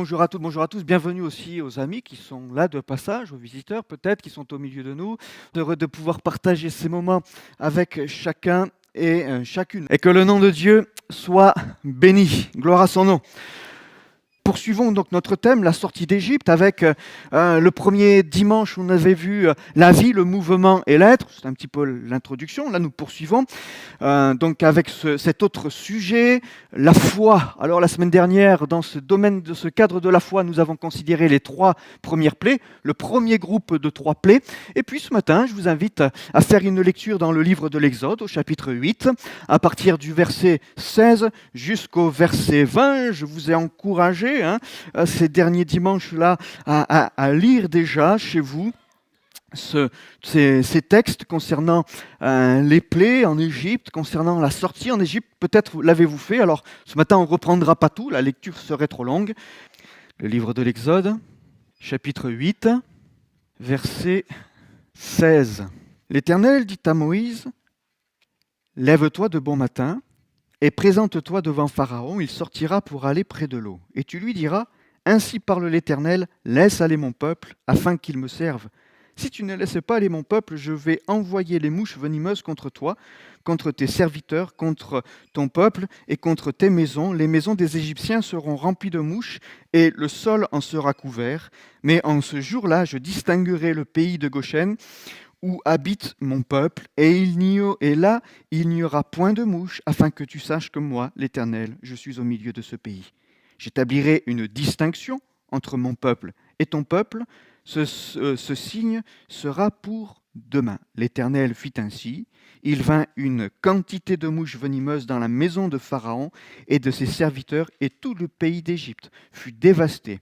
bonjour à toutes, bonjour à tous. Bienvenue aussi aux amis qui sont là de passage, aux visiteurs peut-être qui sont au milieu de nous. Heureux de pouvoir partager ces moments avec chacun et chacune. Et que le nom de Dieu soit béni. Gloire à son nom. Poursuivons donc notre thème, la sortie d'Égypte, avec le premier dimanche où on avait vu la vie, le mouvement et l'être. C'est un petit peu l'introduction. Là, nous poursuivons donc avec cet autre sujet, la foi. Alors la semaine dernière, dans ce domaine, de ce cadre de la foi, nous avons considéré les 3 premières plaies, le premier groupe de 3 plaies. Et puis ce matin, je vous invite à faire une lecture dans le livre de l'Exode, au chapitre 8, à partir du verset 16 jusqu'au verset 20. Je vous ai encouragé ces derniers dimanches-là à lire déjà chez vous ces textes concernant les plaies en Égypte, concernant la sortie en Égypte. Peut-être l'avez-vous fait. Alors ce matin, on ne reprendra pas tout, la lecture serait trop longue. Le livre de l'Exode, chapitre 8, verset 16. L'Éternel dit à Moïse, « Lève-toi de bon matin et présente-toi devant Pharaon, il sortira pour aller près de l'eau. Et tu lui diras, ainsi parle l'Éternel, laisse aller mon peuple, afin qu'il me serve. Si tu ne laisses pas aller mon peuple, je vais envoyer les mouches venimeuses contre toi, contre tes serviteurs, contre ton peuple et contre tes maisons. Les maisons des Égyptiens seront remplies de mouches et le sol en sera couvert. Mais en ce jour-là, je distinguerai le pays de Goshen, où habite mon peuple, et là, il n'y aura point de mouches, afin que tu saches que moi, l'Éternel, je suis au milieu de ce pays. J'établirai une distinction entre mon peuple et ton peuple. Ce signe sera pour demain. L'Éternel fit ainsi. Il vint une quantité de mouches venimeuses dans la maison de Pharaon et de ses serviteurs, et tout le pays d'Égypte fut dévasté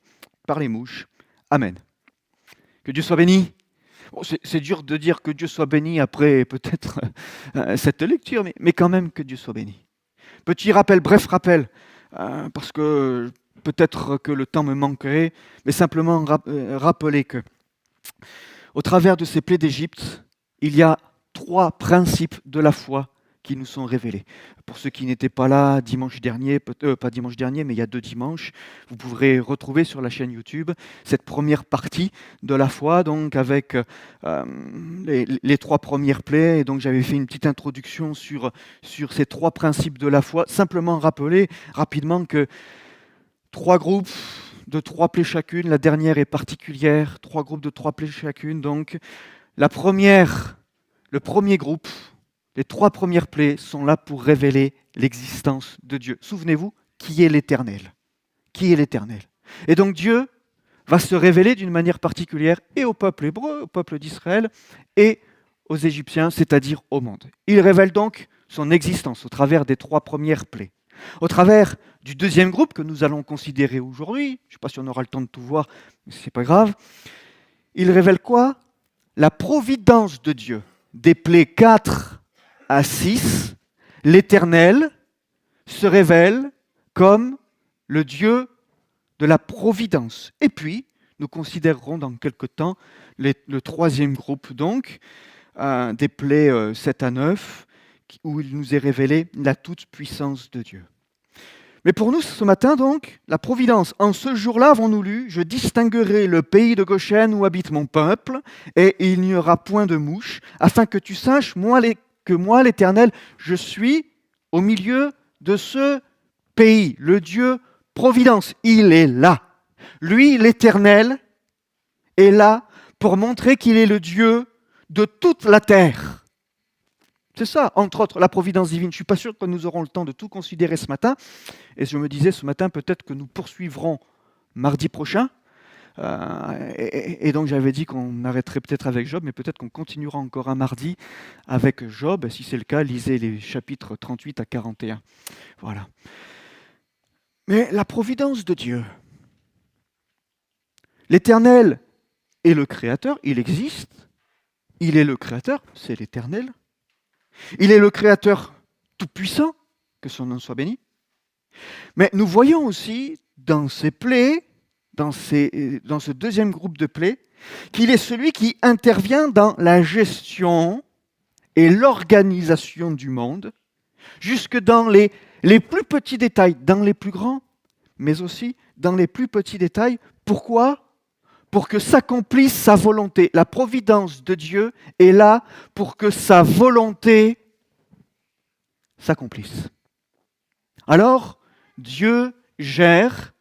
par les mouches. Amen. Que Dieu soit béni. C'est dur de dire que Dieu soit béni après peut-être cette lecture, mais quand même que Dieu soit béni. Petit rappel, bref rappel, parce que peut-être que le temps me manquerait, mais simplement rappeler que au travers de ces plaies d'Égypte, il y a 3 principes de la foi qui nous sont révélés. Pour ceux qui n'étaient pas là dimanche dernier, pas dimanche dernier, mais il y a 2 dimanches, vous pourrez retrouver sur la chaîne YouTube cette première partie de la foi, donc avec les 3 premières plaies. Et donc j'avais fait une petite introduction sur ces 3 principes de la foi. Simplement rappeler rapidement que 3 groupes de 3 plaies chacune. La dernière est particulière. 3 groupes de 3 plaies chacune. Donc le premier groupe, les 3 premières plaies sont là pour révéler l'existence de Dieu. Souvenez-vous, qui est l'Éternel ? Qui est l'Éternel ? Et donc Dieu va se révéler d'une manière particulière et au peuple hébreu, au peuple d'Israël, et aux Égyptiens, c'est-à-dire au monde. Il révèle donc son existence au travers des 3 premières plaies. Au travers du deuxième groupe que nous allons considérer aujourd'hui, je ne sais pas si on aura le temps de tout voir, mais ce n'est pas grave, il révèle quoi ? La providence de Dieu. Des plaies 4 à 6, l'Éternel se révèle comme le Dieu de la providence. Et puis, nous considérerons dans quelque temps le troisième groupe, donc, des plaies 7 à 9, où il nous est révélé la toute-puissance de Dieu. Mais pour nous, ce matin, donc, la providence. En ce jour-là, avons-nous lu, « Je distinguerai le pays de Goshen où habite mon peuple, et il n'y aura point de mouches, afin que tu saches, que moi, l'Éternel, je suis au milieu de ce pays. » Le Dieu providence, il est là. Lui, l'Éternel, est là pour montrer qu'il est le Dieu de toute la terre. C'est ça, entre autres, la providence divine. Je ne suis pas sûr que nous aurons le temps de tout considérer ce matin. Et je me disais ce matin, peut-être que nous poursuivrons mardi prochain. Et donc j'avais dit qu'on arrêterait peut-être avec Job, mais peut-être qu'on continuera encore un mardi avec Job. Si c'est le cas, lisez les chapitres 38 à 41. Voilà. Mais la providence de Dieu. L'Éternel est le Créateur, il existe. Il est le Créateur, c'est l'Éternel. Il est le Créateur tout-puissant, que son nom soit béni. Mais nous voyons aussi dans ces plaies, dans ce deuxième groupe de plaies, qu'il est celui qui intervient dans la gestion et l'organisation du monde, jusque dans les plus petits détails, dans les plus grands, mais aussi dans les plus petits détails. Pourquoi ? Pour que s'accomplisse sa volonté. La providence de Dieu est là pour que sa volonté s'accomplisse. Alors, Dieu gère,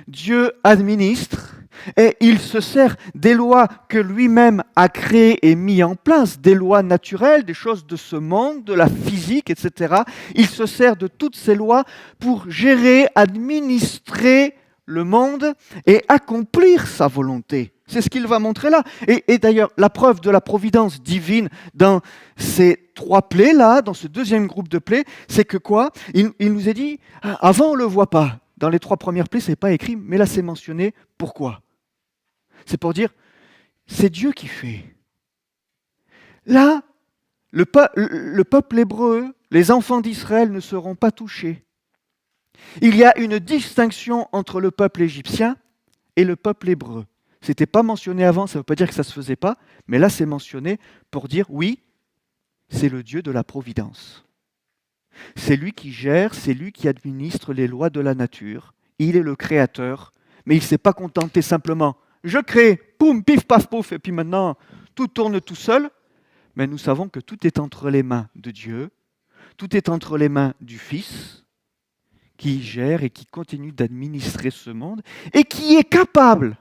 Dieu administre, et il se sert des lois que lui-même a créées et mis en place, des lois naturelles, des choses de ce monde, de la physique, etc. Il se sert de toutes ces lois pour gérer, administrer le monde et accomplir sa volonté. C'est ce qu'il va montrer là. Et d'ailleurs, la preuve de la providence divine dans ces 3 plaies-là, dans ce deuxième groupe de plaies, c'est que quoi ? Il nous a dit, avant on ne le voit pas. Dans les 3 premières plaies, ce n'est pas écrit, mais là c'est mentionné. Pourquoi ? C'est pour dire, c'est Dieu qui fait. Là, le peuple hébreu, les enfants d'Israël ne seront pas touchés. Il y a une distinction entre le peuple égyptien et le peuple hébreu. Ce n'était pas mentionné avant, ça ne veut pas dire que ça ne se faisait pas, mais là c'est mentionné pour dire, oui, c'est le Dieu de la providence. C'est lui qui gère, c'est lui qui administre les lois de la nature. Il est le créateur, mais il ne s'est pas contenté simplement. Je crée, poum, pif, paf, pouf, et puis maintenant, tout tourne tout seul. Mais nous savons que tout est entre les mains de Dieu, tout est entre les mains du Fils, qui gère et qui continue d'administrer ce monde, et qui est capable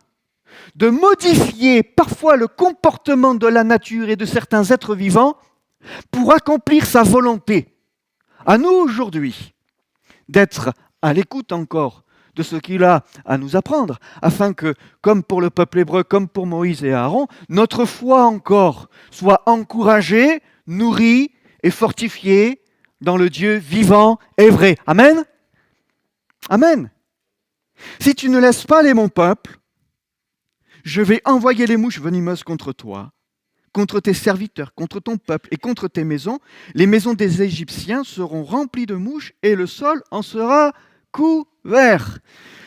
de modifier parfois le comportement de la nature et de certains êtres vivants pour accomplir sa volonté. À nous aujourd'hui d'être à l'écoute encore de ce qu'il a à nous apprendre, afin que, comme pour le peuple hébreu, comme pour Moïse et Aaron, notre foi encore soit encouragée, nourrie et fortifiée dans le Dieu vivant et vrai. Amen ? Amen. Si tu ne laisses pas aller mon peuple, je vais envoyer les mouches venimeuses contre toi, contre tes serviteurs, contre ton peuple et contre tes maisons. Les maisons des Égyptiens seront remplies de mouches et le sol en sera couvert.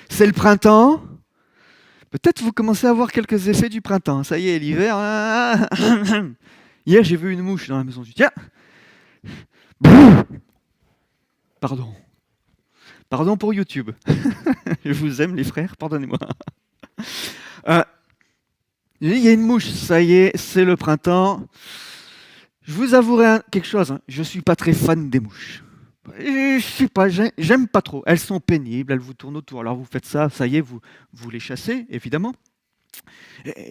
C'est le printemps. Peut-être vous commencez à voir quelques effets du printemps. Ça y est, l'hiver. Hier, j'ai vu une mouche dans la maison du tien. Pardon. Pardon pour YouTube. Je vous aime, les frères, pardonnez-moi. Il y a une mouche, ça y est, c'est le printemps. Je vous avouerai quelque chose, je ne suis pas très fan des mouches. Je sais pas, j'aime pas trop. Elles sont pénibles, elles vous tournent autour. Alors vous faites ça, ça y est, vous les chassez, évidemment.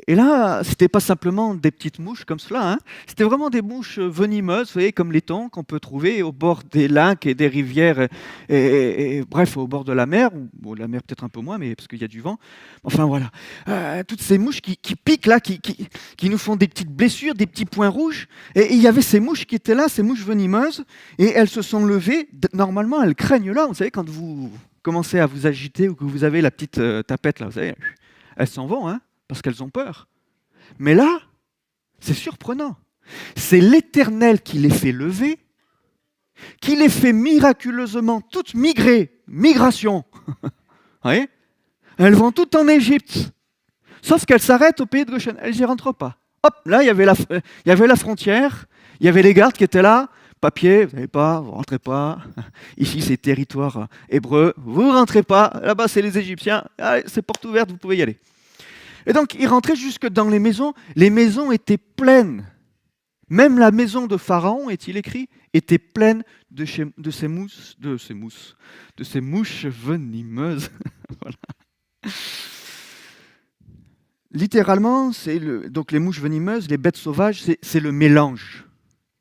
Et là, c'était pas simplement des petites mouches comme cela, hein. C'était vraiment des mouches venimeuses, vous voyez, comme les thons qu'on peut trouver au bord des lacs et des rivières, bref, au bord de la mer, ou la mer peut-être un peu moins, mais parce qu'il y a du vent. Enfin voilà, toutes ces mouches qui piquent là, qui nous font des petites blessures, des petits points rouges. Et il y avait ces mouches qui étaient là, ces mouches venimeuses, et elles se sont levées. Normalement, elles craignent là, vous savez, quand vous commencez à vous agiter ou que vous avez la petite tapette là, vous savez, elles s'en vont, hein. Parce qu'elles ont peur. Mais là, c'est surprenant. C'est l'Éternel qui les fait lever, qui les fait miraculeusement toutes migrer. Migration. Vous voyez ? Elles vont toutes en Égypte. Sauf qu'elles s'arrêtent au pays de Goshen. Elles n'y rentrent pas. Hop, là, il y avait la frontière, il y avait les gardes qui étaient là. Papier, vous n'avez pas, vous ne rentrez pas. Ici, c'est territoire hébreu. Vous ne rentrez pas. Là-bas, c'est les Égyptiens. Allez, c'est porte ouverte, vous pouvez y aller. Et donc, ils rentraient jusque dans les maisons. Les maisons étaient pleines. Même la maison de Pharaon, est-il écrit, était pleine de ces mouches venimeuses. Voilà. Littéralement, donc les mouches venimeuses, les bêtes sauvages, c'est le mélange.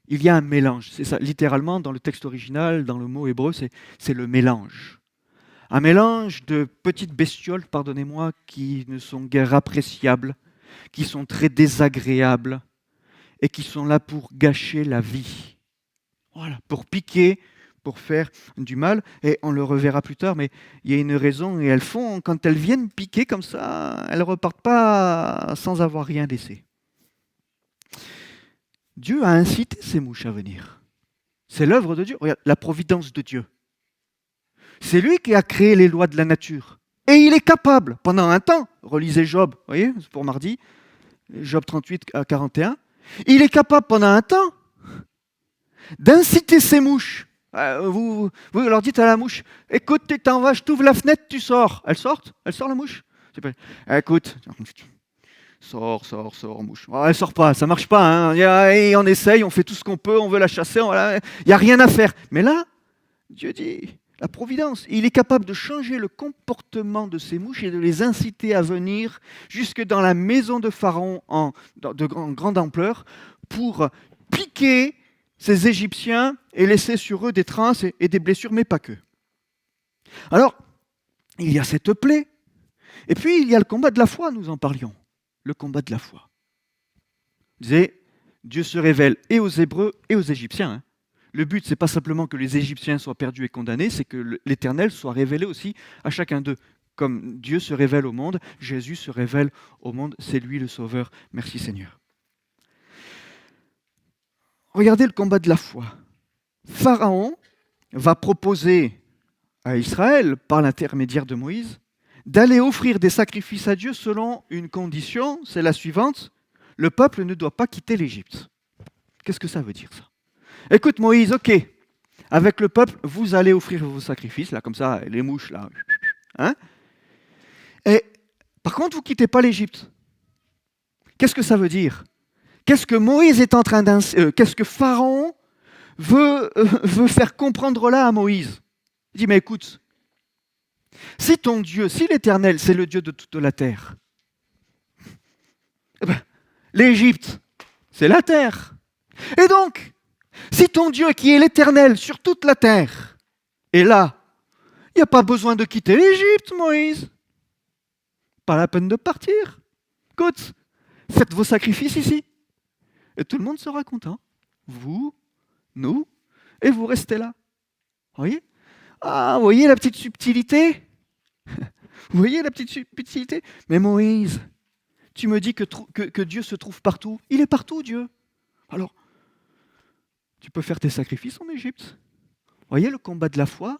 Il y a un mélange. C'est ça. Littéralement, dans le texte original, dans le mot hébreu, c'est le mélange. Un mélange de petites bestioles, pardonnez-moi, qui ne sont guère appréciables, qui sont très désagréables et qui sont là pour gâcher la vie. Voilà, pour piquer, pour faire du mal. Et on le reverra plus tard, mais il y a une raison. Et quand elles viennent piquer comme ça, elles ne repartent pas sans avoir rien laissé. Dieu a incité ces mouches à venir. C'est l'œuvre de Dieu. Regarde, la providence de Dieu. C'est lui qui a créé les lois de la nature. Et il est capable, pendant un temps, relisez Job, vous voyez, c'est pour mardi, Job 38 à 41, il est capable pendant un temps d'inciter ces mouches Vous leur dites à la mouche, écoute, tu t'en vas, je t'ouvre la fenêtre, tu sors. Elle sort? Elle sort la mouche? C'est pas... Écoute, sors, mouche. Oh, elle sort pas, ça marche pas. Hein. Et on essaye, on fait tout ce qu'on peut, on veut la chasser, il n'y a rien à faire. Mais là, Dieu dit, la providence, il est capable de changer le comportement de ces mouches et de les inciter à venir jusque dans la maison de Pharaon de grande ampleur pour piquer ces Égyptiens et laisser sur eux des traces et des blessures, mais pas que. Alors, il y a cette plaie, et puis il y a le combat de la foi, nous en parlions. Le combat de la foi. Je disais, Dieu se révèle et aux Hébreux et aux Égyptiens. Hein. Le but, c'est pas simplement que les Égyptiens soient perdus et condamnés, c'est que l'Éternel soit révélé aussi à chacun d'eux. Comme Dieu se révèle au monde, Jésus se révèle au monde, c'est lui le Sauveur. Merci Seigneur. Regardez le combat de la foi. Pharaon va proposer à Israël, par l'intermédiaire de Moïse, d'aller offrir des sacrifices à Dieu selon une condition, c'est la suivante, le peuple ne doit pas quitter l'Égypte. Qu'est-ce que ça veut dire ça? Écoute Moïse, ok, avec le peuple, vous allez offrir vos sacrifices, là comme ça, les mouches, là. Hein? Et par contre, vous ne quittez pas l'Égypte. Qu'est-ce que ça veut dire? Qu'est-ce que Moïse est en train qu'est-ce que Pharaon veut faire comprendre là à Moïse? Il dit, mais écoute, si ton Dieu, si l'Éternel, c'est le Dieu de toute la terre, eh ben, l'Égypte, c'est la terre. Et donc, si ton Dieu qui est l'Éternel sur toute la terre est là, il n'y a pas besoin de quitter l'Égypte, Moïse. Pas la peine de partir. Écoute, faites vos sacrifices ici. Et tout le monde sera content. Vous, nous, et vous restez là. Vous voyez? Ah, vous voyez la petite subtilité? Vous voyez la petite subtilité? Mais Moïse, tu me dis que Dieu se trouve partout. Il est partout, Dieu. Alors, tu peux faire tes sacrifices en Égypte. Vous voyez le combat de la foi?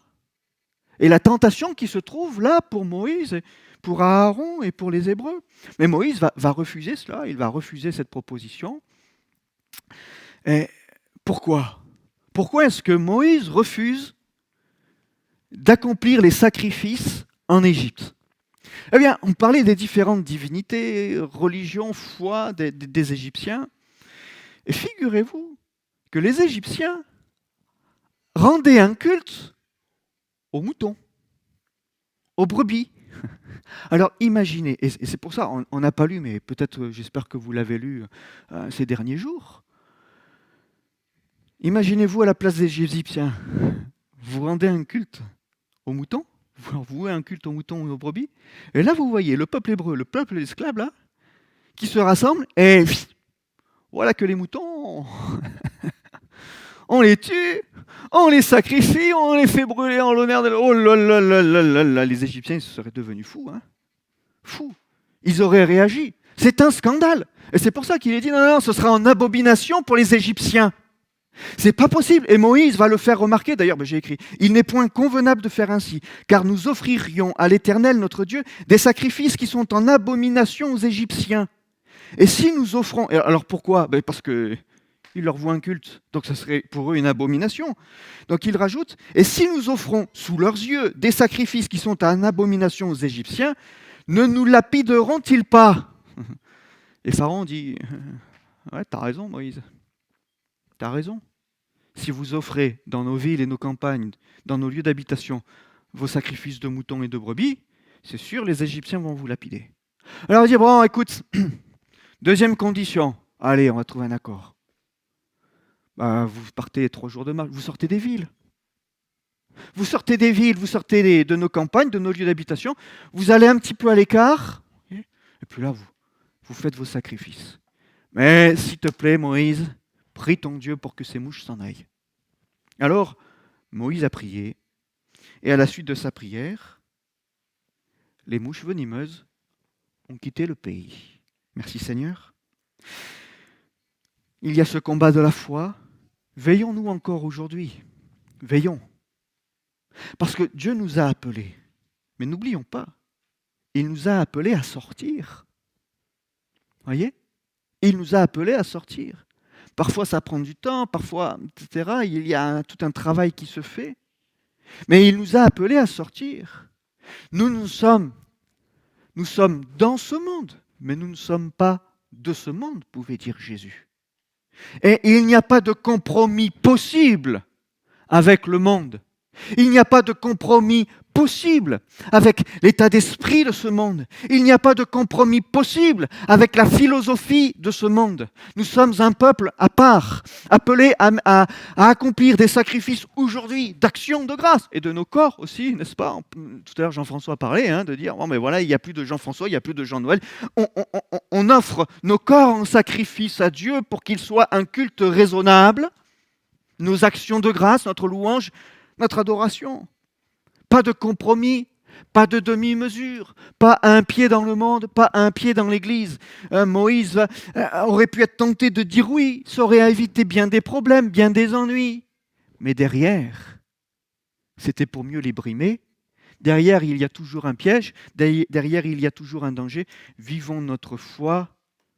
Et la tentation qui se trouve là pour Moïse, pour Aaron et pour les Hébreux. Mais Moïse va refuser cela, il va refuser cette proposition. Et pourquoi? Pourquoi est-ce que Moïse refuse d'accomplir les sacrifices en Égypte? Eh bien, on parlait des différentes divinités, religions, foi des Égyptiens. Et figurez-vous que les Égyptiens rendaient un culte aux moutons, aux brebis. Alors imaginez, et c'est pour ça, on n'a pas lu, mais peut-être, j'espère que vous l'avez lu ces derniers jours. Imaginez-vous à la place des Égyptiens, vous rendez un culte aux moutons, vous vouez un culte aux moutons et aux brebis, et là vous voyez le peuple hébreu, le peuple esclave là, qui se rassemble, et voilà que les moutons, on les tue, on les sacrifie, on les fait brûler en l'honneur de... Oh là là là là là là, les Égyptiens seraient devenus fous, hein. Fous. Ils auraient réagi. C'est un scandale. Et c'est pour ça qu'il est dit, non, ce sera en abomination pour les Égyptiens. C'est pas possible. Et Moïse va le faire remarquer. D'ailleurs, j'ai écrit, il n'est point convenable de faire ainsi, car nous offririons à l'Éternel, notre Dieu, des sacrifices qui sont en abomination aux Égyptiens. Et si nous offrons... Alors pourquoi? Parce que il leur voit un culte, donc ça serait pour eux une abomination. Donc il rajoute, et si nous offrons sous leurs yeux des sacrifices qui sont en abomination aux Égyptiens, ne nous lapideront-ils pas? Et Pharaon dit, ouais, t'as raison Moïse, t'as raison. Si vous offrez dans nos villes et nos campagnes, dans nos lieux d'habitation, vos sacrifices de moutons et de brebis, c'est sûr, les Égyptiens vont vous lapider. Alors il dit, bon, écoute, deuxième condition, allez, on va trouver un accord. Vous partez 3 jours de marche, vous sortez des villes. Vous sortez des villes, vous sortez de nos campagnes, de nos lieux d'habitation, vous allez un petit peu à l'écart, et puis là, vous faites vos sacrifices. Mais s'il te plaît, Moïse, prie ton Dieu pour que ces mouches s'en aillent. Alors, Moïse a prié, et à la suite de sa prière, les mouches venimeuses ont quitté le pays. Merci Seigneur. Il y a ce combat de la foi. Veillons-nous encore aujourd'hui. Veillons. Parce que Dieu nous a appelés. Mais n'oublions pas, il nous a appelés à sortir. Voyez? Il nous a appelés à sortir. Parfois, ça prend du temps, parfois, etc. Il y a tout un travail qui se fait. Mais il nous a appelés à sortir. Nous sommes dans ce monde, mais nous ne sommes pas de ce monde, pouvait dire Jésus. Et il n'y a pas de compromis possible avec le monde. Il n'y a pas de compromis possible avec l'état d'esprit de ce monde. Il n'y a pas de compromis possible avec la philosophie de ce monde. Nous sommes un peuple à part, appelé à accomplir des sacrifices aujourd'hui d'action de grâce et de nos corps aussi, n'est-ce pas? Tout à l'heure, Jean-François parlait de dire, bon, mais voilà, il n'y a plus de Jean-François, il n'y a plus de Jean-Noël. On offre nos corps en sacrifice à Dieu pour qu'il soit un culte raisonnable, nos actions de grâce, notre louange, notre adoration. Pas de compromis, pas de demi-mesure, pas un pied dans le monde, pas un pied dans l'Église. Moïse aurait pu être tenté de dire oui, ça aurait évité bien des problèmes, bien des ennuis. Mais derrière, c'était pour mieux les brimer. Derrière, il y a toujours un piège, derrière, il y a toujours un danger. Vivons notre foi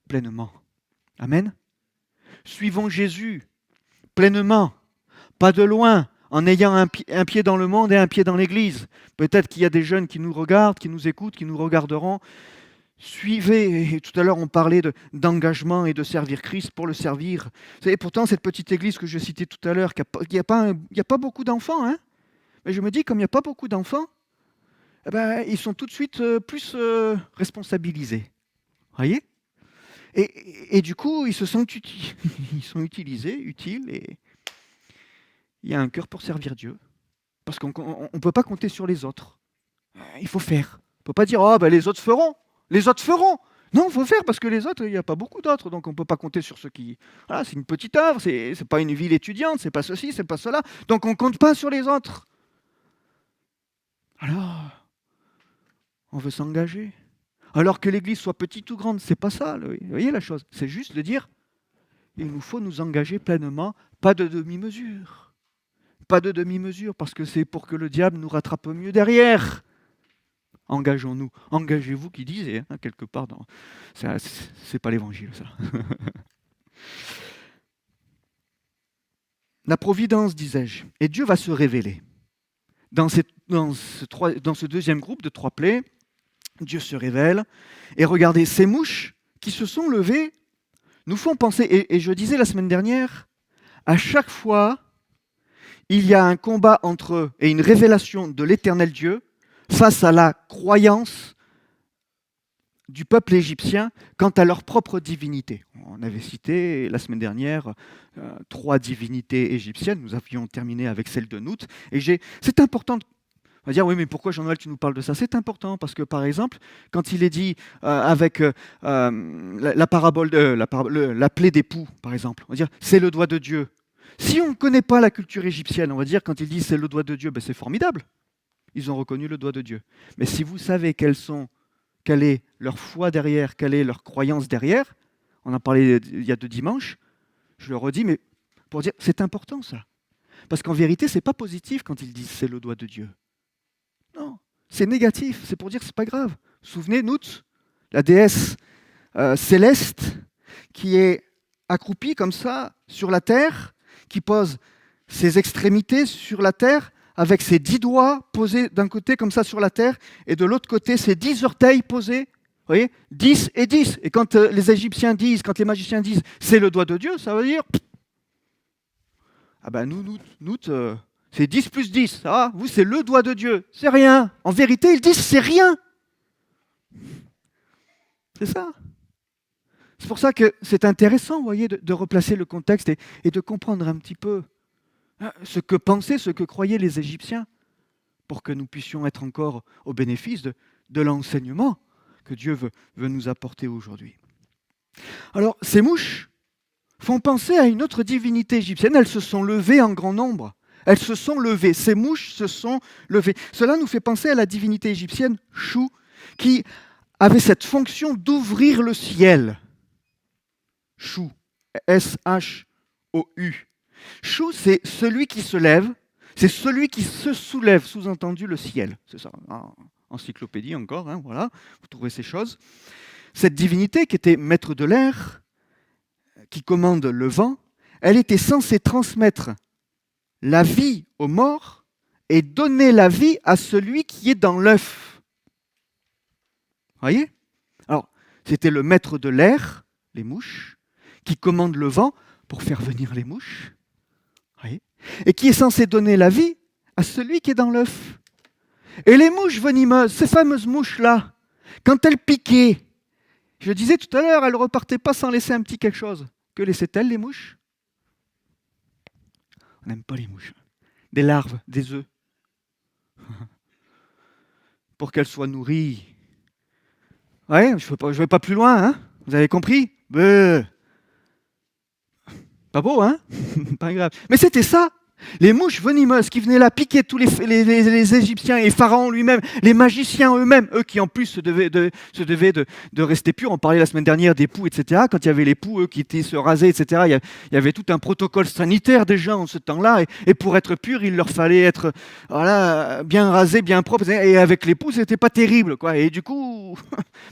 pleinement. Amen. Suivons Jésus pleinement, pas de loin, en ayant un pied dans le monde et un pied dans l'Église. Peut-être qu'il y a des jeunes qui nous regardent, qui nous écoutent, qui nous regarderont. Suivez, et tout à l'heure on parlait d'engagement et de servir Christ pour le servir. Vous savez, pourtant cette petite église que je citais tout à l'heure, il n'y a pas beaucoup d'enfants, mais je me dis, comme il n'y a pas beaucoup d'enfants, ils sont tout de suite plus responsabilisés. Voyez ? Et du coup, ils se sentent ils sont utiles, et il y a un cœur pour servir Dieu. Parce qu'on ne peut pas compter sur les autres. Il faut faire. On ne peut pas dire, les autres feront. Les autres feront. Non, il faut faire parce que les autres, il n'y a pas beaucoup d'autres. Donc on ne peut pas compter sur ceux qui... Voilà, c'est une petite œuvre, c'est pas une ville étudiante, c'est pas ceci, c'est pas cela. Donc on ne compte pas sur les autres. Alors, on veut s'engager. Alors que l'église soit petite ou grande, c'est pas ça. Vous voyez la chose? C'est juste de dire, il nous faut nous engager pleinement, pas de demi-mesure. Pas de demi-mesure, parce que c'est pour que le diable nous rattrape mieux derrière. Engageons-nous. Engagez-vous, qui disait, quelque part. C'est pas l'évangile, ça. La providence, disais-je. Et Dieu va se révéler. Dans ce deuxième groupe de 3 plaies, Dieu se révèle. Et regardez, ces mouches qui se sont levées nous font penser, et je disais la semaine dernière, à chaque fois, il y a un combat entre eux et une révélation de l'éternel Dieu face à la croyance du peuple égyptien quant à leur propre divinité. On avait cité la semaine dernière 3 divinités égyptiennes. Nous avions terminé avec celle de Nout. Et c'est important. On va dire, oui, mais pourquoi Jean-Noël, tu nous parles de ça? C'est important parce que, par exemple, quand il est dit avec la parabole, la plaie d'époux, par exemple, on va dire, c'est le doigt de Dieu. Si on ne connaît pas la culture égyptienne, on va dire, quand il dit c'est le doigt de Dieu, c'est formidable. Ils ont reconnu le doigt de Dieu. Mais si vous savez quelle est leur foi derrière, quelle est leur croyance derrière, on en parlait il y a 2 dimanches, je le redis, mais pour dire, c'est important ça. Parce qu'en vérité, ce n'est pas positif quand ils disent c'est le doigt de Dieu. Non, c'est négatif, c'est pour dire que ce n'est pas grave. Souvenez, Nout, la déesse céleste, qui est accroupie comme ça sur la terre, qui pose ses extrémités sur la terre, avec ses 10 doigts posés d'un côté comme ça sur la terre, et de l'autre côté ses 10 orteils posés, vous voyez, 10 et 10. Et quand les Égyptiens disent, quand les magiciens disent, c'est le doigt de Dieu, ça veut dire, nous, c'est 10 plus 10, ça va? Vous, c'est le doigt de Dieu, c'est rien. En vérité, ils disent, c'est rien. C'est ça. C'est pour ça que c'est intéressant, vous voyez, de replacer le contexte et de comprendre un petit peu ce que pensaient, ce que croyaient les Égyptiens, pour que nous puissions être encore au bénéfice de l'enseignement que Dieu veut nous apporter aujourd'hui. Alors, ces mouches font penser à une autre divinité égyptienne. Elles se sont levées en grand nombre. Elles se sont levées. Ces mouches se sont levées. Cela nous fait penser à la divinité égyptienne Chou, qui avait cette fonction d'ouvrir le ciel. Chou, S-H-O-U. Chou, c'est celui qui se lève, c'est celui qui se soulève, sous-entendu le ciel. C'est ça, encyclopédie encore, voilà, vous trouvez ces choses. Cette divinité qui était maître de l'air, qui commande le vent, elle était censée transmettre la vie aux morts et donner la vie à celui qui est dans l'œuf. Vous voyez? Alors, c'était le maître de l'air, les mouches, qui commande le vent pour faire venir les mouches. Vous voyez? Et qui est censé donner la vie à celui qui est dans l'œuf. Et les mouches venimeuses, ces fameuses mouches-là, quand elles piquaient, je le disais tout à l'heure, elles ne repartaient pas sans laisser un petit quelque chose. Que laissaient-elles, les mouches? On n'aime pas les mouches. Des larves, des œufs. Pour qu'elles soient nourries. Ouais, je ne vais pas plus loin, hein? Vous avez compris? Pas beau, hein? Pas grave. Mais c'était ça. Les mouches venimeuses qui venaient là piquer tous les Égyptiens et Pharaon lui-même, les magiciens eux-mêmes, eux qui en plus se devaient de rester purs. On parlait la semaine dernière des poux, etc. Quand il y avait les poux, eux qui étaient se raser, etc., il y avait tout un protocole sanitaire déjà en ce temps-là. Et pour être pur, il leur fallait être voilà, bien rasé, bien propre. Et avec les poux, c'était pas terrible, quoi. Et du coup,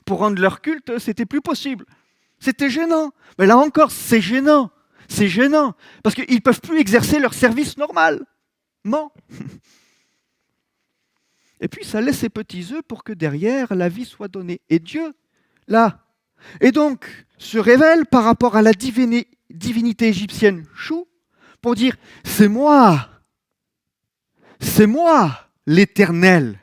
pour rendre leur culte, c'était plus possible. C'était gênant. Mais là encore, c'est gênant. C'est gênant, parce qu'ils ne peuvent plus exercer leur service normal. Non. Et puis ça laisse ses petits œufs pour que derrière la vie soit donnée. Et Dieu, là, et donc se révèle par rapport à la divinité égyptienne Chou, pour dire, c'est moi l'Éternel,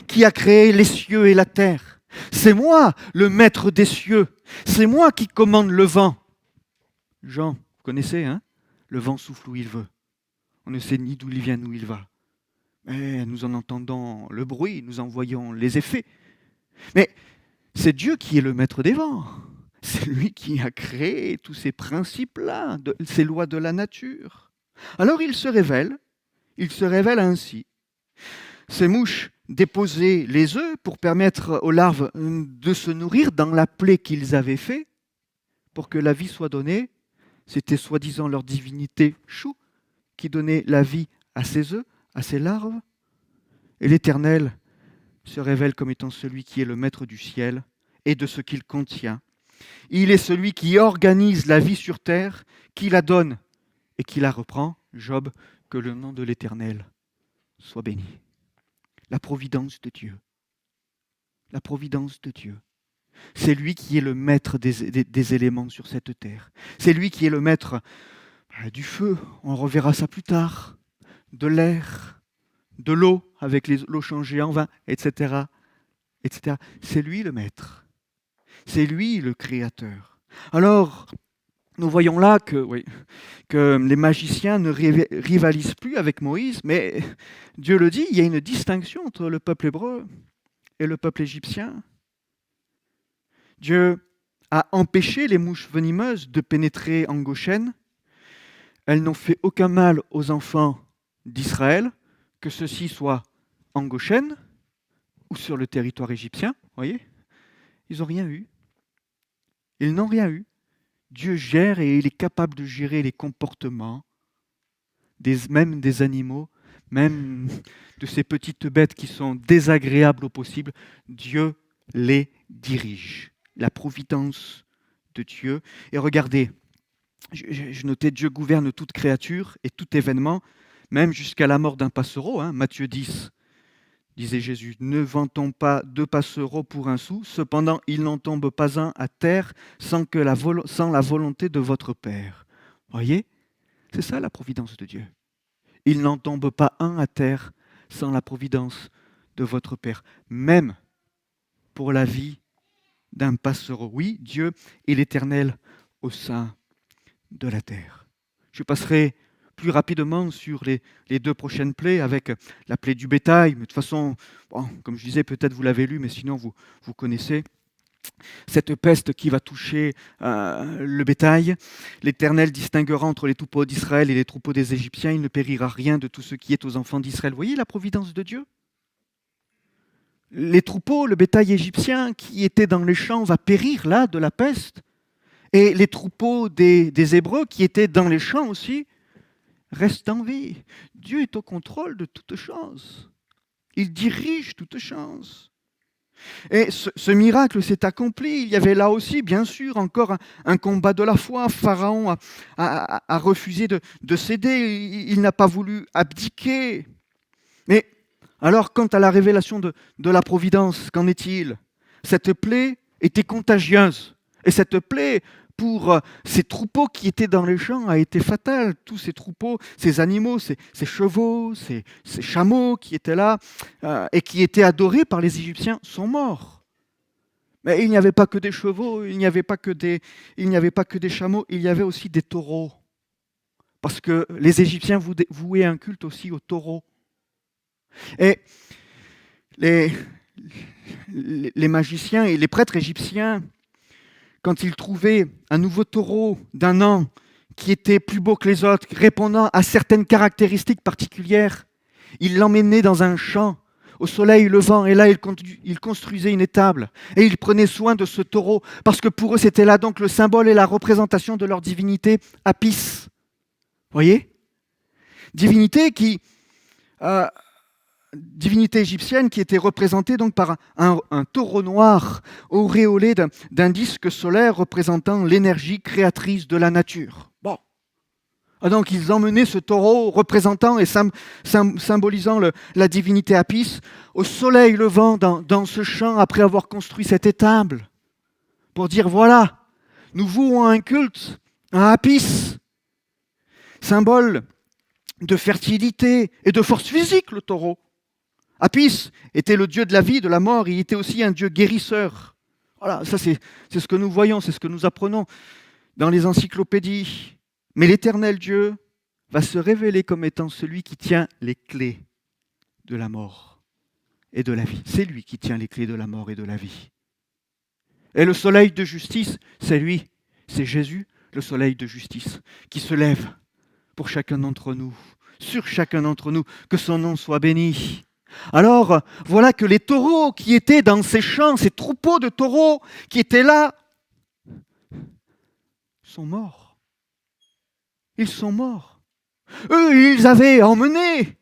qui a créé les cieux et la terre. C'est moi le maître des cieux. C'est moi qui commande le vent. Jean, vous connaissez, hein? Le vent souffle où il veut. On ne sait ni d'où il vient, ni où il va. Mais nous en entendons le bruit, nous en voyons les effets. Mais c'est Dieu qui est le maître des vents. C'est lui qui a créé tous ces principes-là, ces lois de la nature. Alors il se révèle ainsi. Ces mouches déposaient les œufs pour permettre aux larves de se nourrir dans la plaie qu'ils avaient faite, pour que la vie soit donnée. C'était soi-disant leur divinité Chou qui donnait la vie à ces œufs, à ces larves. Et l'Éternel se révèle comme étant celui qui est le maître du ciel et de ce qu'il contient. Il est celui qui organise la vie sur terre, qui la donne et qui la reprend. Job, que le nom de l'Éternel soit béni. La providence de Dieu. La providence de Dieu. C'est lui qui est le maître des éléments sur cette terre. C'est lui qui est le maître du feu, on reverra ça plus tard, de l'air, de l'eau, avec l'eau changée en vin, etc., etc. C'est lui le maître. C'est lui le créateur. Alors, nous voyons là que les magiciens ne rivalisent plus avec Moïse, mais Dieu le dit, il y a une distinction entre le peuple hébreu et le peuple égyptien. Dieu a empêché les mouches venimeuses de pénétrer en Goshen. Elles n'ont fait aucun mal aux enfants d'Israël, que ceux-ci soient en Goshen ou sur le territoire égyptien. Vous voyez, ils n'ont rien eu. Ils n'ont rien eu. Dieu gère et il est capable de gérer les comportements, même des animaux, même de ces petites bêtes qui sont désagréables au possible. Dieu les dirige. La providence de Dieu. Et regardez, je notais, Dieu gouverne toute créature et tout événement, même jusqu'à la mort d'un passereau. Matthieu 10, disait Jésus, ne vantons pas 2 passereaux pour un sou, cependant il n'en tombe pas un à terre sans la volonté de votre Père. Voyez, c'est ça la providence de Dieu. Il n'en tombe pas un à terre sans la providence de votre Père, même pour la vie d'un passereau. Oui, Dieu est l'Éternel au sein de la terre. Je passerai plus rapidement sur les 2 prochaines plaies avec la plaie du bétail. Mais de toute façon, comme je disais, peut-être vous l'avez lu, mais sinon vous connaissez. Cette peste qui va toucher le bétail. L'Éternel distinguera entre les troupeaux d'Israël et les troupeaux des Égyptiens. Il ne périra rien de tout ce qui est aux enfants d'Israël. Vous voyez la providence de Dieu ? Les troupeaux, le bétail égyptien qui était dans les champs va périr là de la peste. Et les troupeaux des Hébreux qui étaient dans les champs aussi restent en vie. Dieu est au contrôle de toutes choses. Il dirige toutes choses. Et ce miracle s'est accompli. Il y avait là aussi, bien sûr, encore un combat de la foi. Pharaon a refusé de céder. Il n'a pas voulu abdiquer. Mais alors, quant à la révélation de la providence, qu'en est-il? Cette plaie était contagieuse. Et cette plaie, pour ces troupeaux qui étaient dans les champs, a été fatale. Tous ces troupeaux, ces animaux, ces chevaux, ces chameaux qui étaient là et qui étaient adorés par les Égyptiens sont morts. Mais il n'y avait pas que des chevaux, il n'y avait pas que des chameaux, il y avait aussi des taureaux. Parce que les Égyptiens vouaient un culte aussi aux taureaux. Et les magiciens et les prêtres égyptiens, quand ils trouvaient un nouveau taureau d'un an qui était plus beau que les autres, répondant à certaines caractéristiques particulières, ils l'emmenaient dans un champ au soleil levant, et là ils construisaient une étable, et ils prenaient soin de ce taureau, parce que pour eux c'était là donc le symbole et la représentation de leur divinité Apis. Voyez ? Divinité divinité égyptienne qui était représentée donc par un taureau noir auréolé d'un disque solaire représentant l'énergie créatrice de la nature. Bon. Donc ils emmenaient ce taureau représentant et symbolisant la divinité Apis au soleil levant dans ce champ après avoir construit cette étable pour dire voilà, nous vouons un culte à Apis, symbole de fertilité et de force physique, le taureau. Apis était le dieu de la vie, de la mort, il était aussi un dieu guérisseur. Voilà, ça c'est ce que nous voyons, c'est ce que nous apprenons dans les encyclopédies. Mais l'Éternel Dieu va se révéler comme étant celui qui tient les clés de la mort et de la vie. C'est lui qui tient les clés de la mort et de la vie. Et le soleil de justice, c'est lui, c'est Jésus, le soleil de justice, qui se lève pour chacun d'entre nous, sur chacun d'entre nous, que son nom soit béni. Alors, voilà que les taureaux qui étaient dans ces champs, ces troupeaux de taureaux qui étaient là, sont morts. Ils sont morts. Eux, ils avaient emmené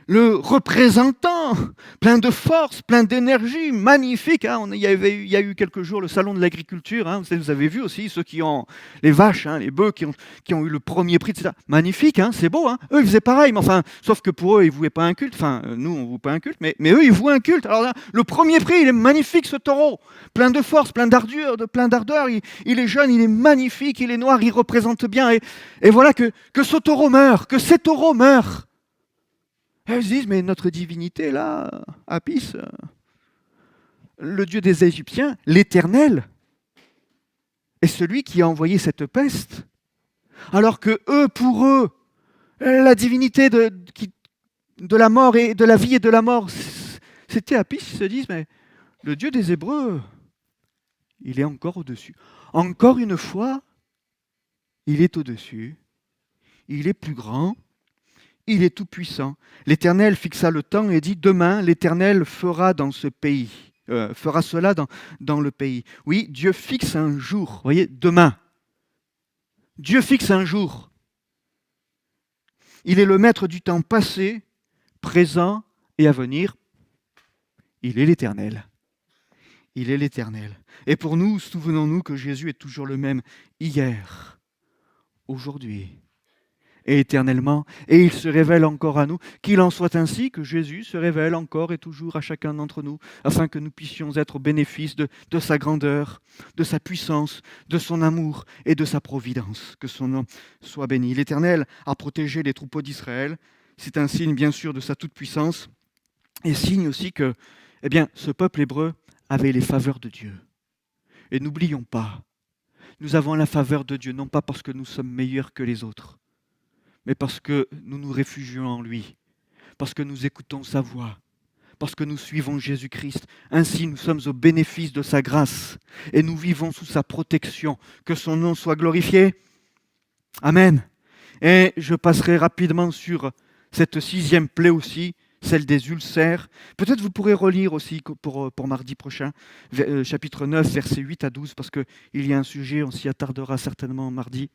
le représentant, plein de force, plein d'énergie, magnifique. Il y a eu quelques jours le salon de l'agriculture. Vous avez vu aussi ceux qui ont les vaches, les bœufs qui ont eu le premier prix, etc. Magnifique, c'est beau. Eux, ils faisaient pareil, mais enfin, sauf que pour eux, ils ne vouaient pas un culte. Enfin, nous, on ne voue pas un culte, mais eux, ils vouent un culte. Alors là, le premier prix, il est magnifique, ce taureau. Plein de force, plein d'ardeur. Il est jeune, il est magnifique, il est noir, il représente bien. Et voilà que ce taureau meurt, que ces taureaux meurent. Et ils se disent, mais notre divinité, là, Apis, le dieu des Égyptiens, l'Éternel, est celui qui a envoyé cette peste. Alors que eux, pour eux, la divinité de la mort et de la vie et de la mort, c'était Apis. Ils se disent, mais le Dieu des Hébreux, il est encore au-dessus. Encore une fois, il est au-dessus. Il est plus grand. Il est tout-puissant. L'Éternel fixa le temps et dit, demain, l'Éternel fera dans ce pays, fera cela dans le pays. Oui, Dieu fixe un jour. Vous voyez, demain. Dieu fixe un jour. Il est le maître du temps passé, présent et à venir. Il est l'Éternel. Il est l'Éternel. Et pour nous, souvenons-nous que Jésus est toujours le même hier, aujourd'hui et éternellement, et il se révèle encore à nous. Qu'il en soit ainsi, que Jésus se révèle encore et toujours à chacun d'entre nous, afin que nous puissions être au bénéfice de sa grandeur, de sa puissance, de son amour et de sa providence. Que son nom soit béni. L'Éternel a protégé les troupeaux d'Israël. C'est un signe, bien sûr, de sa toute-puissance, et signe aussi que, ce peuple hébreu avait les faveurs de Dieu. Et n'oublions pas, nous avons la faveur de Dieu, non pas parce que nous sommes meilleurs que les autres, mais parce que nous nous réfugions en lui, parce que nous écoutons sa voix, parce que nous suivons Jésus-Christ. Ainsi, nous sommes au bénéfice de sa grâce et nous vivons sous sa protection. Que son nom soit glorifié. Amen. Et je passerai rapidement sur cette 6e plaie aussi, celle des ulcères. Peut-être vous pourrez relire aussi pour mardi prochain, chapitre 9, versets 8 à 12, parce qu'il y a un sujet, on s'y attardera certainement mardi.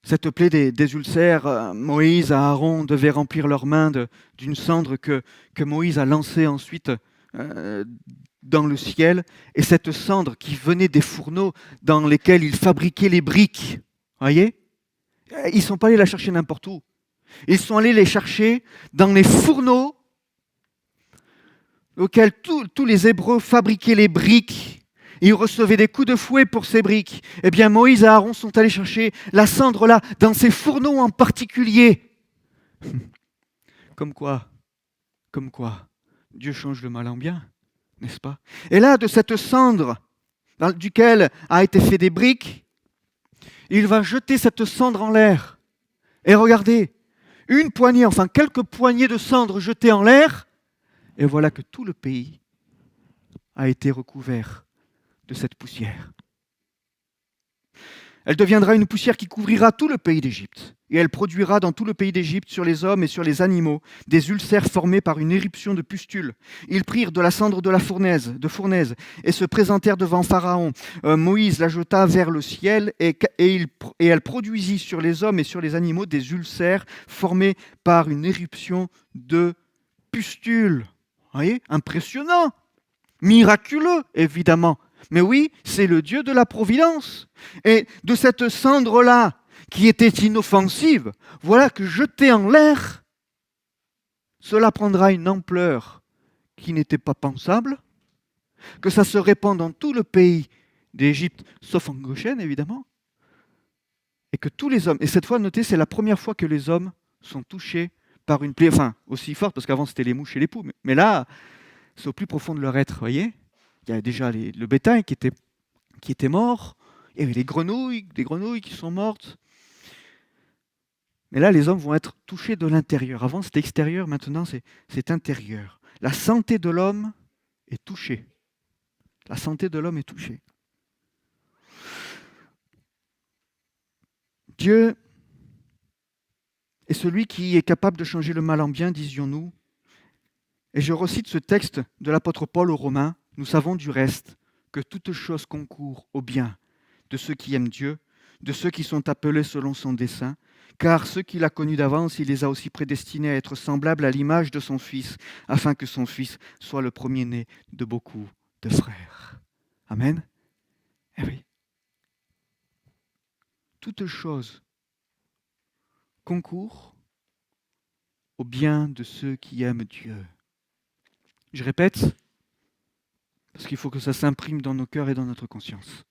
Cette plaie des ulcères, Moïse et Aaron devaient remplir leurs mains d'une cendre que Moïse a lancée ensuite euh, dans le ciel, et cette cendre qui venait des fourneaux dans lesquels ils fabriquaient les briques. Voyez? Ils ne sont pas allés la chercher n'importe où. Ils sont allés les chercher dans les fourneaux auxquels tous les Hébreux fabriquaient les briques. Ils recevaient des coups de fouet pour ces briques. Eh bien, Moïse et Aaron sont allés chercher la cendre là, dans ces fourneaux en particulier. Comme quoi, Dieu change le mal en bien, n'est-ce pas? Et là, de cette cendre dans duquel a été fait des briques, il va jeter cette cendre en l'air. Et regardez, une poignée, enfin quelques poignées de cendre jetées en l'air, et voilà que tout le pays a été recouvert de cette poussière. Elle deviendra une poussière qui couvrira tout le pays d'Égypte. Et elle produira dans tout le pays d'Égypte, sur les hommes et sur les animaux, des ulcères formés par une éruption de pustules. Ils prirent de la cendre de fournaise, et se présentèrent devant Pharaon. Moïse la jeta vers le ciel, et elle produisit sur les hommes et sur les animaux des ulcères formés par une éruption de pustules. Vous voyez? Impressionnant, miraculeux, évidemment. Mais oui, c'est le Dieu de la providence. Et de cette cendre-là, qui était inoffensive, voilà que jetée en l'air, cela prendra une ampleur qui n'était pas pensable, que ça se répand dans tout le pays d'Égypte, sauf en Goshen, évidemment, et que tous les hommes, et cette fois, notez, c'est la première fois que les hommes sont touchés par une plaie, enfin, aussi forte, parce qu'avant c'était les mouches et les poux, mais là, c'est au plus profond de leur être, vous voyez? Il y a déjà le bétail qui était mort, il y avait des grenouilles qui sont mortes. Mais là, les hommes vont être touchés de l'intérieur. Avant, c'était extérieur, maintenant, c'est intérieur. La santé de l'homme est touchée. La santé de l'homme est touchée. Dieu est celui qui est capable de changer le mal en bien, disions-nous. Et je recite ce texte de l'apôtre Paul aux Romains. Nous savons du reste que toute chose concourt au bien de ceux qui aiment Dieu, de ceux qui sont appelés selon son dessein, car ceux qu'il a connus d'avance, il les a aussi prédestinés à être semblables à l'image de son Fils, afin que son Fils soit le premier-né de beaucoup de frères. Amen. Eh oui. Toute chose concourt au bien de ceux qui aiment Dieu. Je répète, parce qu'il faut que ça s'imprime dans nos cœurs et dans notre conscience.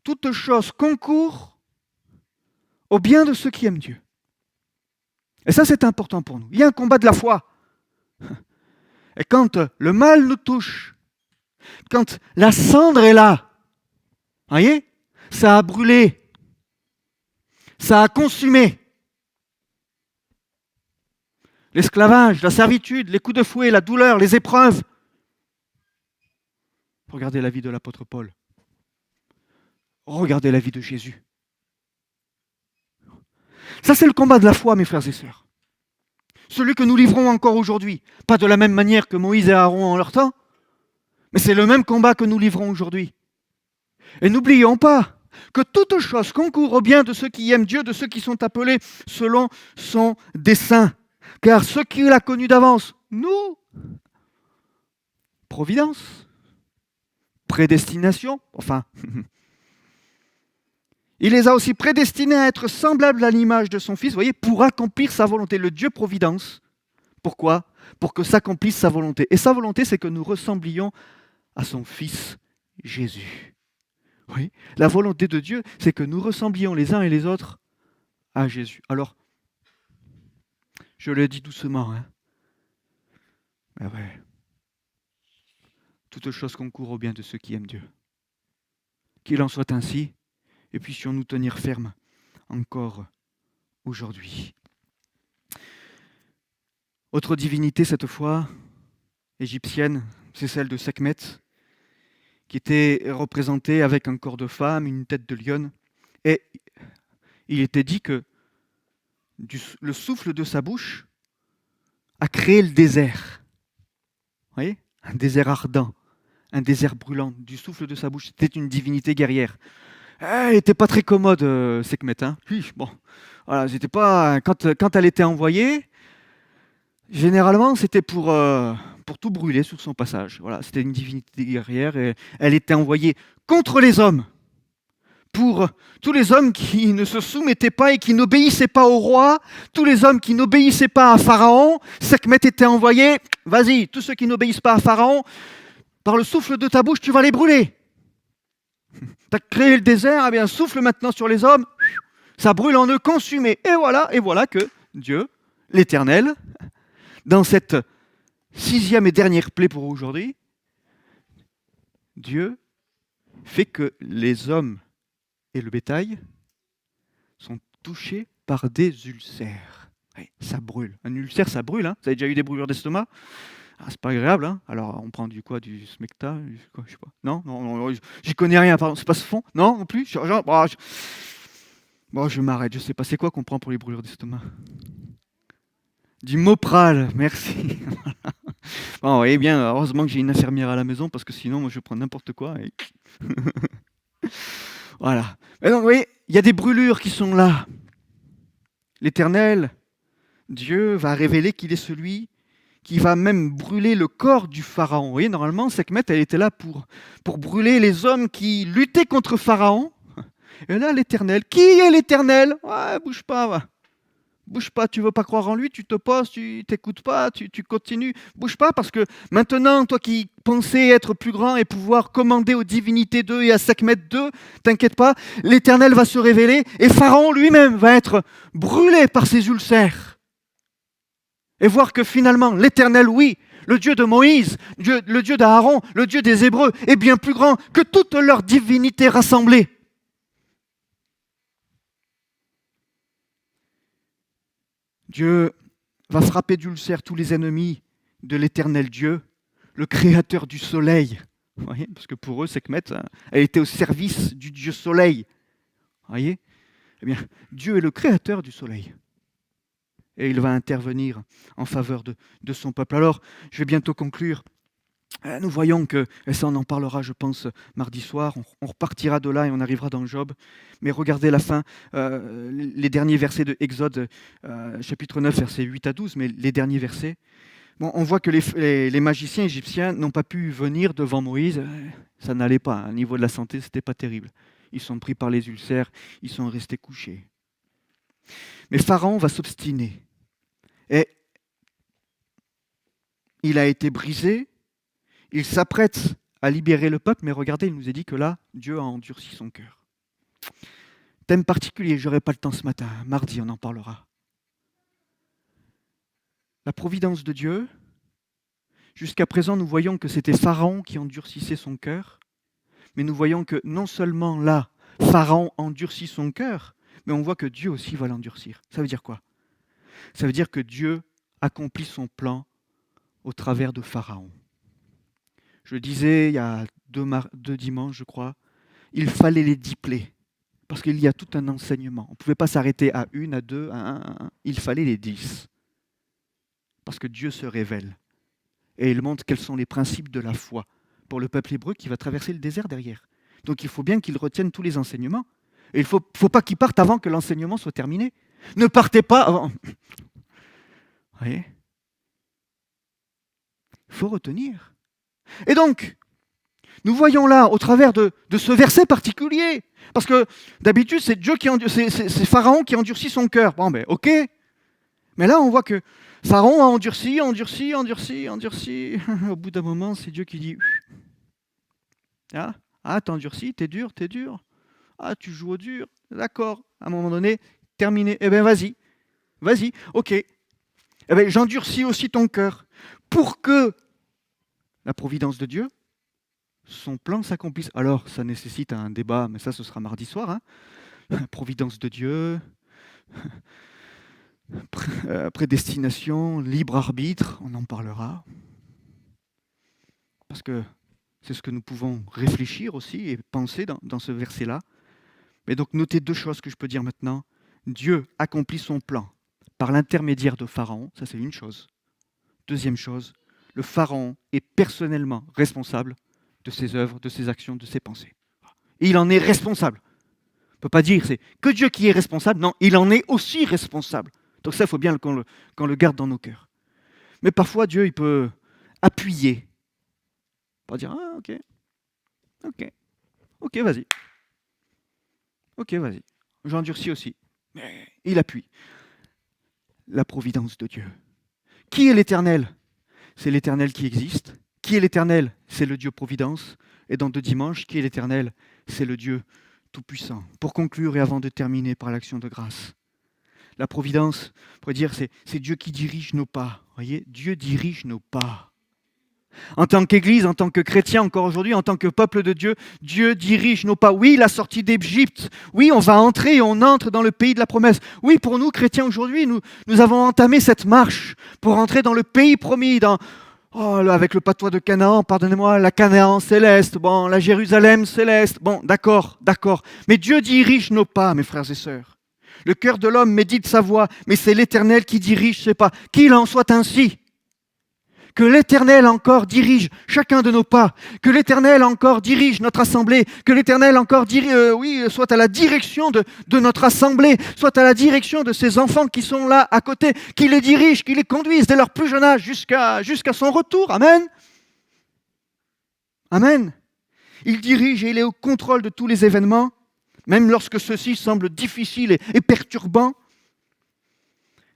Toute chose concourt au bien de ceux qui aiment Dieu. Et ça, c'est important pour nous. Il y a un combat de la foi. Et quand le mal nous touche, quand la cendre est là, voyez, ça a brûlé, ça a consumé. L'esclavage, la servitude, les coups de fouet, la douleur, les épreuves. Regardez la vie de l'apôtre Paul. Regardez la vie de Jésus. Ça, c'est le combat de la foi, mes frères et sœurs. Celui que nous livrons encore aujourd'hui. Pas de la même manière que Moïse et Aaron en leur temps, mais c'est le même combat que nous livrons aujourd'hui. Et n'oublions pas que toute chose concourt au bien de ceux qui aiment Dieu, de ceux qui sont appelés selon son dessein. Car ceux qu'il a connus d'avance, nous, providence, prédestination, enfin, il les a aussi prédestinés à être semblables à l'image de son Fils, vous voyez, pour accomplir sa volonté. Le Dieu providence, pourquoi? Pour que s'accomplisse sa volonté. Et sa volonté, c'est que nous ressemblions à son Fils Jésus. Oui, la volonté de Dieu, c'est que nous ressemblions les uns et les autres à Jésus. Alors, je le dis doucement, hein. Mais ouais. Toute chose concourt au bien de ceux qui aiment Dieu. Qu'il en soit ainsi, et puissions-nous tenir ferme encore aujourd'hui. Autre divinité, cette fois, égyptienne, c'est celle de Sekhmet, qui était représentée avec un corps de femme, une tête de lionne. Et il était dit que le souffle de sa bouche a créé le désert. Vous voyez? Un désert ardent, un désert brûlant. Du souffle de sa bouche, c'était une divinité guerrière. Elle n'était pas très commode, Sekhmet. Hein. Bon, voilà, pas, quand elle était envoyée, Généralement, c'était pour tout brûler sur son passage. Voilà, c'était une divinité guerrière et elle était envoyée contre les hommes, pour tous les hommes qui ne se soumettaient pas et qui n'obéissaient pas au roi, tous les hommes qui n'obéissaient pas à Pharaon. Sekhmet était envoyé, vas-y, tous ceux qui n'obéissent pas à Pharaon, par le souffle de ta bouche, tu vas les brûler. Tu as créé le désert, eh bien souffle maintenant sur les hommes, ça brûle en eux, consumé. Et voilà que Dieu, l'Éternel, dans cette 6e et dernière plaie pour aujourd'hui, Dieu fait que les hommes et le bétail sont touchés par des ulcères. Oui, ça brûle. Un ulcère, ça brûle. Hein. Vous avez déjà eu des brûlures d'estomac? C'est pas agréable. Hein. Alors, on prend du quoi? Du Smecta? Je sais pas. Non, j'y connais rien. Pardon, c'est pas ce fond? Non, non plus. Bon, je m'arrête. Je sais pas. C'est quoi qu'on prend pour les brûlures d'estomac? Du Mopral. Merci. Bon, vous voyez bien, heureusement que j'ai une infirmière à la maison parce que sinon, moi, je prends n'importe quoi. Et... voilà. Et donc, vous voyez, il y a des brûlures qui sont là. L'Éternel, Dieu, va révéler qu'il est celui qui va même brûler le corps du Pharaon. Vous voyez, normalement, Sekhmet, elle était là pour brûler les hommes qui luttaient contre Pharaon. Et là, l'Éternel, qui est l'Éternel? Ouais, bouge pas, va. Bouge pas, tu veux pas croire en lui, tu te poses, tu t'écoutes pas, tu continues. Bouge pas parce que maintenant, toi qui pensais être plus grand et pouvoir commander aux divinités d'eux et à Sekhmet d'eux, t'inquiète pas, l'Éternel va se révéler et Pharaon lui-même va être brûlé par ses ulcères. Et voir que finalement, l'Éternel, oui, le Dieu de Moïse, le Dieu d'Aaron, le Dieu des Hébreux, est bien plus grand que toutes leurs divinités rassemblées. Dieu va frapper d'ulcères tous les ennemis de l'Éternel Dieu, le créateur du soleil. Vous voyez, parce que pour eux, Sekhmet, elle était au service du Dieu soleil. Vous voyez? Eh bien, Dieu est le créateur du soleil. Et il va intervenir en faveur de son peuple. Alors, je vais bientôt conclure. Nous voyons que, et ça on en parlera je pense mardi soir, on repartira de là et on arrivera dans Job, mais regardez la fin, les derniers versets de Exode, chapitre 9, versets 8 à 12, mais les derniers versets, bon, on voit que les magiciens égyptiens n'ont pas pu venir devant Moïse, ça n'allait pas, au niveau de la santé c'était pas terrible, ils sont pris par les ulcères, ils sont restés couchés. Mais Pharaon va s'obstiner, et il a été brisé. Il s'apprête à libérer le peuple, mais regardez, il nous a dit que là, Dieu a endurci son cœur. Thème particulier, je n'aurai pas le temps ce matin, mardi on en parlera. La providence de Dieu, jusqu'à présent nous voyons que c'était Pharaon qui endurcissait son cœur, mais nous voyons que non seulement là, Pharaon endurcit son cœur, mais on voit que Dieu aussi va l'endurcir. Ça veut dire quoi? Ça veut dire que Dieu accomplit son plan au travers de Pharaon. Je le disais il y a deux dimanches, je crois, il fallait les 10 plaies, parce qu'il y a tout un enseignement. On ne pouvait pas s'arrêter à une, à deux, à un. Il fallait les 10. Parce que Dieu se révèle. Et il montre quels sont les principes de la foi pour le peuple hébreu qui va traverser le désert derrière. Donc il faut bien qu'il retienne tous les enseignements. Et il ne faut pas qu'il parte avant que l'enseignement soit terminé. Ne partez pas avant. Vous voyez? Il faut retenir. Et donc, nous voyons là, au travers de ce verset particulier, parce que d'habitude, c'est c'est Pharaon qui endurcit son cœur. Bon, ben, ok. Mais là, on voit que Pharaon a endurci. Au bout d'un moment, c'est Dieu qui dit ah, t'endurcis, t'es dur. Ah, tu joues au dur. D'accord. À un moment donné, terminé. Eh bien, vas-y, ok. Eh bien, j'endurcis aussi ton cœur pour que la providence de Dieu, son plan s'accomplisse. Alors, ça nécessite un débat, mais ça, ce sera mardi soir. Hein. Providence de Dieu, prédestination, libre arbitre, on en parlera. Parce que c'est ce que nous pouvons réfléchir aussi et penser dans ce verset-là. Mais donc, notez 2 choses que je peux dire maintenant. Dieu accomplit son plan par l'intermédiaire de Pharaon, ça c'est une chose. Deuxième chose, le Pharaon est personnellement responsable de ses œuvres, de ses actions, de ses pensées. Et il en est responsable. On ne peut pas dire c'est que Dieu qui est responsable. Non, il en est aussi responsable. Donc ça, il faut bien qu'on le garde dans nos cœurs. Mais parfois, Dieu, il peut appuyer pour dire, ah, ok, vas-y. Ok, vas-y. J'endurcis aussi. Mais il appuie. La providence de Dieu. Qui est l'Éternel? C'est l'Éternel qui existe. Qui est l'Éternel? C'est le Dieu Providence. Et dans 2 dimanches, qui est l'Éternel? C'est le Dieu Tout-Puissant. Pour conclure et avant de terminer par l'action de grâce, la Providence, on pourrait dire, c'est Dieu qui dirige nos pas. Voyez, Dieu dirige nos pas. En tant qu'Église, en tant que chrétien, encore aujourd'hui, en tant que peuple de Dieu, Dieu dirige nos pas. Oui, la sortie d'Égypte. Oui, on va entrer et on entre dans le pays de la promesse. Oui, pour nous, chrétiens, aujourd'hui, nous avons entamé cette marche pour entrer dans le pays promis, avec le patois de Canaan, pardonnez-moi, la Canaan céleste, la Jérusalem céleste. D'accord. Mais Dieu dirige nos pas, mes frères et sœurs. Le cœur de l'homme médite sa voie, mais c'est l'Éternel qui dirige ses pas. Qu'il en soit ainsi. Que l'Éternel encore dirige chacun de nos pas, que l'Éternel encore dirige notre assemblée, que l'Éternel encore soit à la direction de notre assemblée, soit à la direction de ces enfants qui sont là à côté, qui les dirige, qui les conduisent dès leur plus jeune âge jusqu'à son retour. Amen. Amen. Il dirige et il est au contrôle de tous les événements, même lorsque ceux-ci semblent difficiles et perturbants.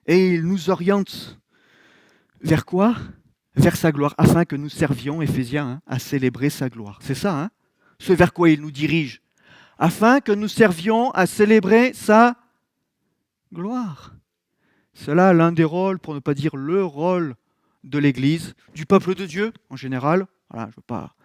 Et il nous oriente vers quoi ? Vers sa gloire, afin que nous servions, Éphésiens, à célébrer sa gloire. C'est ça, ce vers quoi il nous dirige. Afin que nous servions à célébrer sa gloire. C'est là l'un des rôles, pour ne pas dire le rôle de l'Église, du peuple de Dieu en général. Voilà, je ne veux pas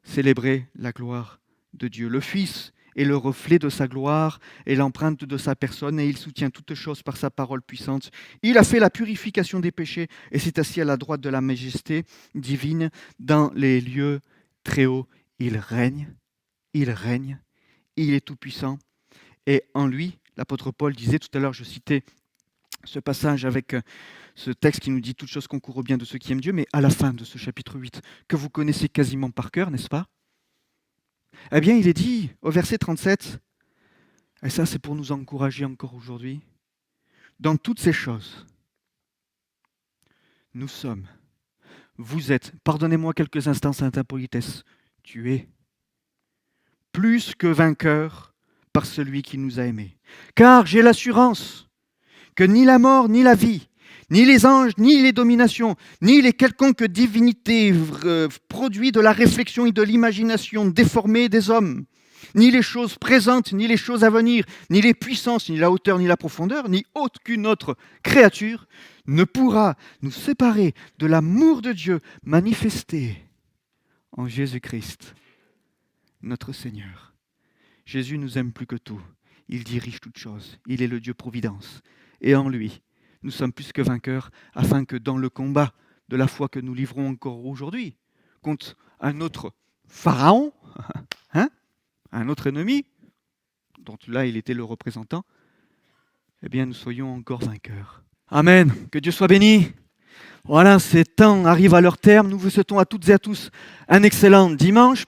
célébrer la gloire de Dieu. Le Fils est le reflet de sa gloire et l'empreinte de sa personne, et il soutient toutes choses par sa parole puissante. Il a fait la purification des péchés et s'est assis à la droite de la majesté divine dans les lieux très hauts. Il règne, il est tout-puissant. Et en lui, l'apôtre Paul disait, tout à l'heure je citais ce passage avec ce texte qui nous dit toutes choses concourent au bien de ceux qui aiment Dieu, mais à la fin de ce chapitre 8, que vous connaissez quasiment par cœur, n'est-ce pas ? Eh bien, il est dit au verset 37, et ça c'est pour nous encourager encore aujourd'hui, dans toutes ces choses, nous sommes, vous êtes, pardonnez-moi quelques instants, sainte impolitesse, tu es plus que vainqueur par celui qui nous a aimés. Car j'ai l'assurance que ni la mort, ni la vie, ni les anges, ni les dominations, ni les quelconques divinités produits de la réflexion et de l'imagination déformée des hommes, ni les choses présentes, ni les choses à venir, ni les puissances, ni la hauteur, ni la profondeur, ni aucune autre créature ne pourra nous séparer de l'amour de Dieu manifesté en Jésus-Christ, notre Seigneur. Jésus nous aime plus que tout. Il dirige toutes choses. Il est le Dieu Providence. Et en lui, nous sommes plus que vainqueurs, afin que dans le combat de la foi que nous livrons encore aujourd'hui, contre un autre pharaon, un autre ennemi, dont là il était le représentant, eh bien nous soyons encore vainqueurs. Amen. Que Dieu soit béni. Voilà, ces temps arrivent à leur terme. Nous vous souhaitons à toutes et à tous un excellent dimanche.